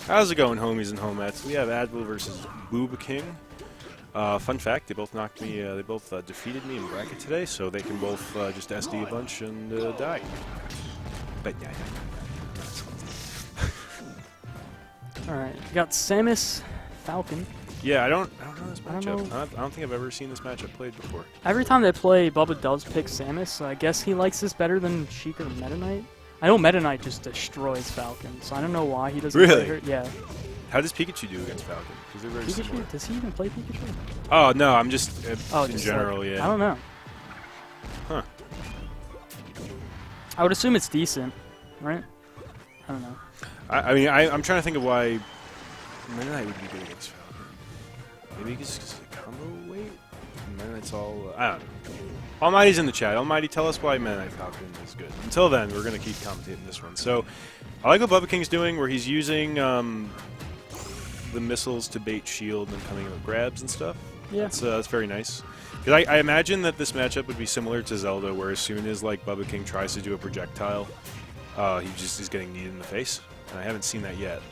How's it going, homies and homettes? We have Advil versus Bubbaking. Fun fact: they both knocked me. They both defeated me in bracket today, so they can both just SD a bunch and die. But yeah. All right, we got Samus, Falcon. Yeah, I don't know this matchup. know. I don't think I've ever seen this matchup played before. Every time they play, Bubba does pick Samus, so I guess he likes this better than Sheik or Meta Knight. I know Meta Knight just destroys Falcon, so I don't know why he doesn't Really? play her. Yeah. How does Pikachu do against Falcon? Because they're very similar. Pikachu? Does he even play Pikachu? Oh no, I'm just in just general, like, yeah. I don't know. Huh. I would assume it's decent, right? I don't know. I mean, I'm trying to think of why Meta Knight would be good against Falcon. Maybe because of the combo weight? Meta Knight's all... I don't know. Almighty's in the chat. Almighty, tell us why Meta Knight Falcon is good. Until then, we're going to keep commentating this one. So, I like what Bubbaking's doing, where he's using the missiles to bait shield and coming in with grabs and stuff. Yeah. That's very nice. Because I imagine that this matchup would be similar to Zelda, where as soon as like Bubbaking tries to do a projectile, he's getting kneed in the face. And I haven't seen that yet.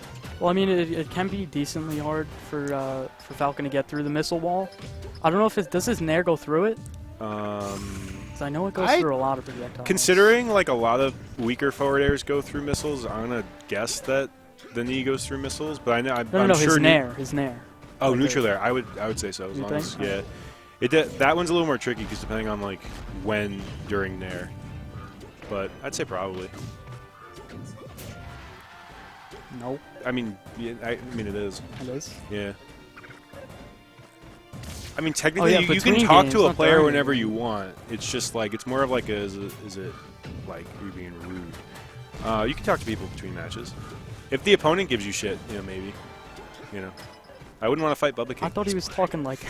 Well, I mean, it can be decently hard for Falcon to get through the missile wall. I don't know if does his Nair go through it? 'Cause I know it goes through a lot of projectiles. Considering like a lot of weaker forward airs go through missiles, I'm gonna guess that the knee goes through missiles. But I know I'm No, sure his Nair. Oh, like neutral air. I would say so. As You long think? as yeah, that one's a little more tricky because depending on like when during Nair. But I'd say probably. Nope. I mean, yeah, I mean it is. It is. Yeah. I mean, technically, yeah, you can between talk games, to a not player during whenever games. you want. It's just like it's more of like is it like you being rude? You can talk to people between matches. If the opponent gives you shit, maybe. I wouldn't want to fight Bubbaking. I thought he was talking like,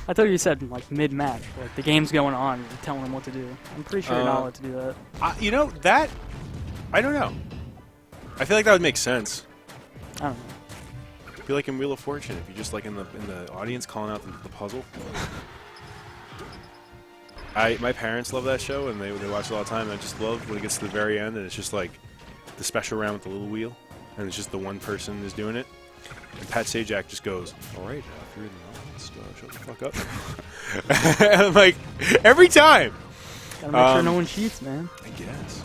I thought you said like mid-match, like the game's going on, you're telling him what to do. I'm pretty sure you're not allowed to do that. That I don't know. I feel like that would make sense. I don't know. I feel like in Wheel of Fortune, if you're just like in the audience calling out the puzzle. My parents love that show and they watch it all the time. And I just love when it gets to the very end and it's just like the special round with the little wheel, and it's just the one person is doing it. And Pat Sajak just goes, "All right, if you're in the audience, shut the fuck up." And I'm like, every time. Gotta make sure no one cheats, man. I guess.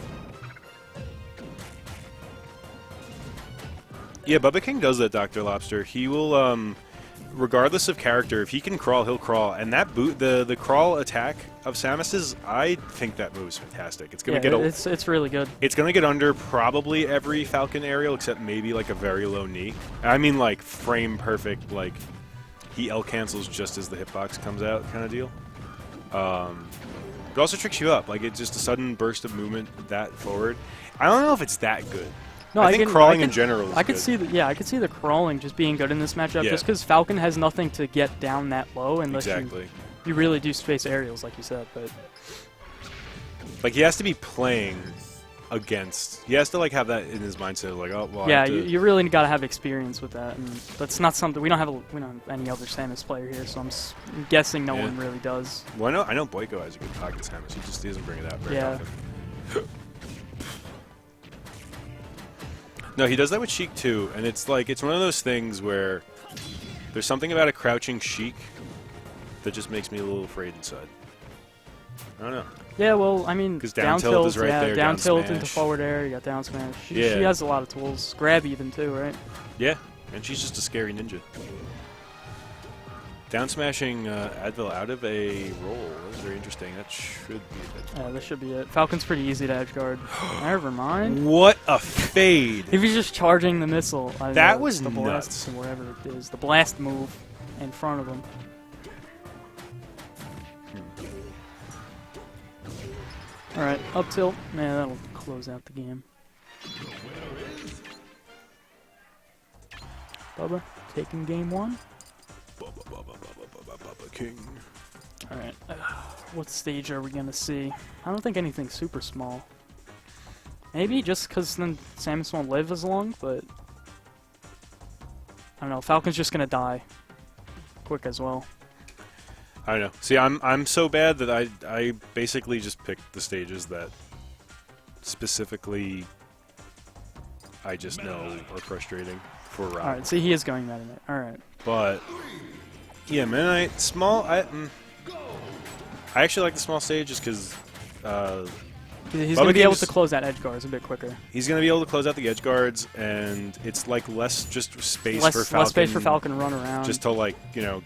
Yeah, Bubbaking does that, Dr. Lobster. He will, regardless of character, if he can crawl, he'll crawl. And that the crawl attack of Samus's, I think that move is fantastic. It's gonna it's really good. It's gonna get under probably every Falcon aerial except maybe like a very low knee. I mean like frame perfect, like he L cancels just as the hitbox comes out kind of deal. It also tricks you up. Like it's just a sudden burst of movement that forward. I don't know if it's that good. No, I think crawling in general is I could good. see I could see the crawling just being good in this matchup, Yeah. just because Falcon has nothing to get down that low unless Exactly. you really do space aerials, like you said. But Like he has to be playing against. He has to like have that in his mindset. Like, oh well. yeah, I have to, you really got to have experience with that, and that's not something we don't have any other Samus player here, so I'm guessing no one really does. Well, I know Boyko has a good pocket Samus. He doesn't bring it out very often. No, he does that with Sheik too, and it's like it's one of those things where there's something about a crouching Sheik that just makes me a little afraid inside. I don't know. Yeah, well, I mean, 'Cause down tilt tilt, is right there, down down tilt smash. into forward air, you got down smash. She Yeah. has a lot of tools. Grab even too, right? Yeah, and she's just a scary ninja. Down smashing Advil out of a roll. That's very interesting. That should be a bit. Yeah, that should be it. Falcon's pretty easy to edge guard. Never mind. What a fade! If he's just charging the missile, That was the blast, nuts. wherever it is, the blast move in front of him. All right, up tilt. Man, that'll close out the game. Bubba taking game one. King. All right, what stage are we gonna see? I don't think anything super small. Maybe just because then Samus won't live as long, but I don't know. Falcon's just gonna die quick as well. I don't know. See, I'm so bad that I basically just picked the stages that specifically I just know are frustrating for Rob. All right, see, he is going Meta Knight. All right. But yeah, Meta Knight small. I actually like the small stage just because. He's going to be able to close that edge guards a bit quicker. He's going to be able to close out the edge guards, and it's like less just space for Falcon. Less space for Falcon to run around. Just to, like, you know,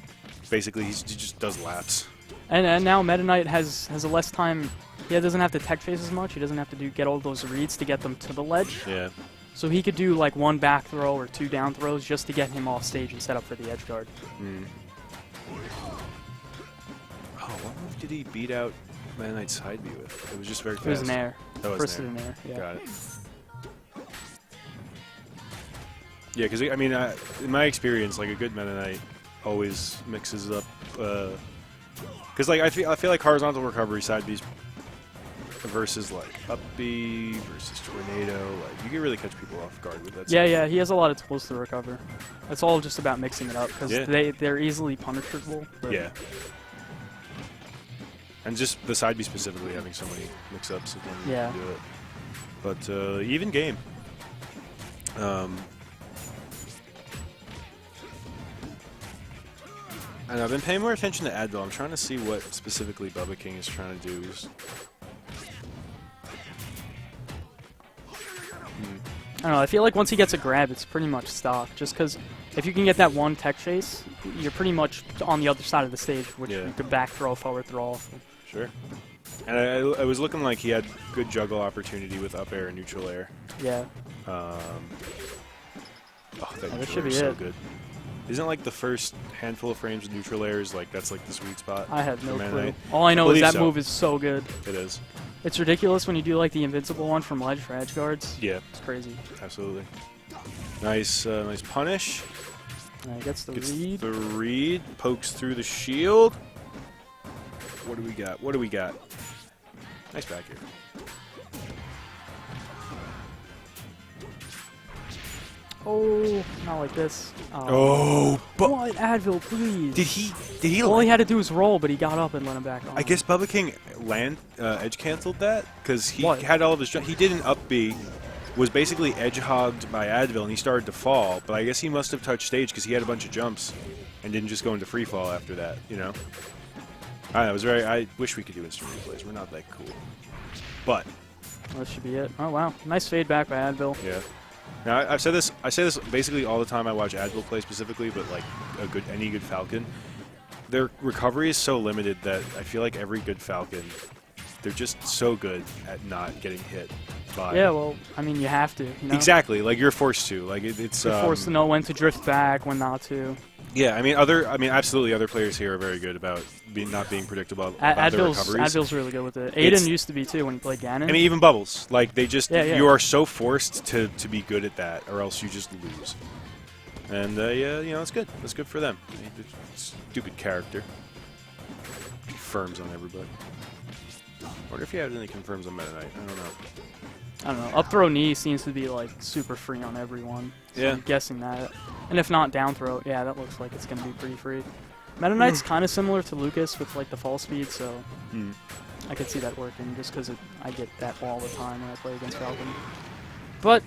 basically he just does laps. And now Meta Knight has a less time. He doesn't have to tech phase as much. He doesn't have to get all those reads to get them to the ledge. Yeah. So he could do like 1 back throw or 2 down throws just to get him off stage and set up for the edge guard. Mm. Oh, what move did he beat out Meta Knight's side B with? It was just very fast. It was an air. That was First an in air. Yeah. Got it. Yeah, because I mean, in my experience, like a good Meta Knight always mixes up. Because like I feel like horizontal recovery side B's versus like up B versus tornado, like you can really catch people off guard with that. Yeah, he has a lot of tools to recover. It's all just about mixing it up because they're easily punishable. Yeah. And just the side B specifically having so many mix-ups when you do it. But even game. And I've been paying more attention to Advil. I'm trying to see what specifically Bubbaking is trying to do. I don't know, I feel like once he gets a grab, it's pretty much stock. Just because if you can get that 1 tech chase, you're pretty much on the other side of the stage, which you could back throw, forward throw. Sure. And I was looking like he had good juggle opportunity with up air and neutral air. Yeah. Oh, that that should be so good. Isn't like the first handful of frames with neutral airs, like that's like the sweet spot? I have no clue. All I know is that move is so good. It is. It's ridiculous when you do like the invincible one from ledge for edge guards. Yeah. It's crazy. Absolutely. Nice nice punish. Gets the Gets read. The read. Pokes through the shield. What do we got? What do we got? Nice back here. Oh, not like this. But what? Advil, please. Did he? All he had to do was roll, but he got up and let him back on. I guess Bubbaking edge canceled that because he had all of his. He did an up B, was basically edge hogged by Advil, and he started to fall. But I guess he must have touched stage because he had a bunch of jumps, and didn't just go into free fall after that. You know. I don't know, it was very. I wish we could do instant replays. We're not that cool. But that should be it. Oh wow, nice fade back by Advil. Yeah. Now I say this basically all the time I watch Advil play specifically, but like any good Falcon, their recovery is so limited that I feel like every good Falcon, they're just so good at not getting hit by. Yeah, well, I mean you have to. You know? Exactly, like you're forced to. Like it's. You're forced to know when to drift back, when not to. Yeah, I mean absolutely other players here are very good about not being predictable about their recoveries. Advil's really good with it. Aiden used to be too when he played Ganon. I mean even Bubbles, like they just you are so forced to be good at that, or else you just lose. And yeah, you know it's good. It's good for them. Stupid character. Confirms on everybody. Wonder if he had any confirms on Meta Knight. I don't know. I don't know. Up throw knee seems to be like super free on everyone. So I'm guessing that. And if not down throw, yeah, that looks like it's going to be pretty free. Meta Knight's kind of similar to Lucas with like the fall speed, so I could see that working just because I get that all the time when I play against Falcon. But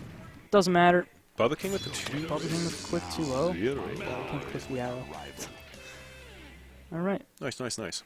doesn't matter. Bubbaking with the 2. Bubbaking with the quick 2-0. Bubbaking with the quick 2-0. All right. Nice.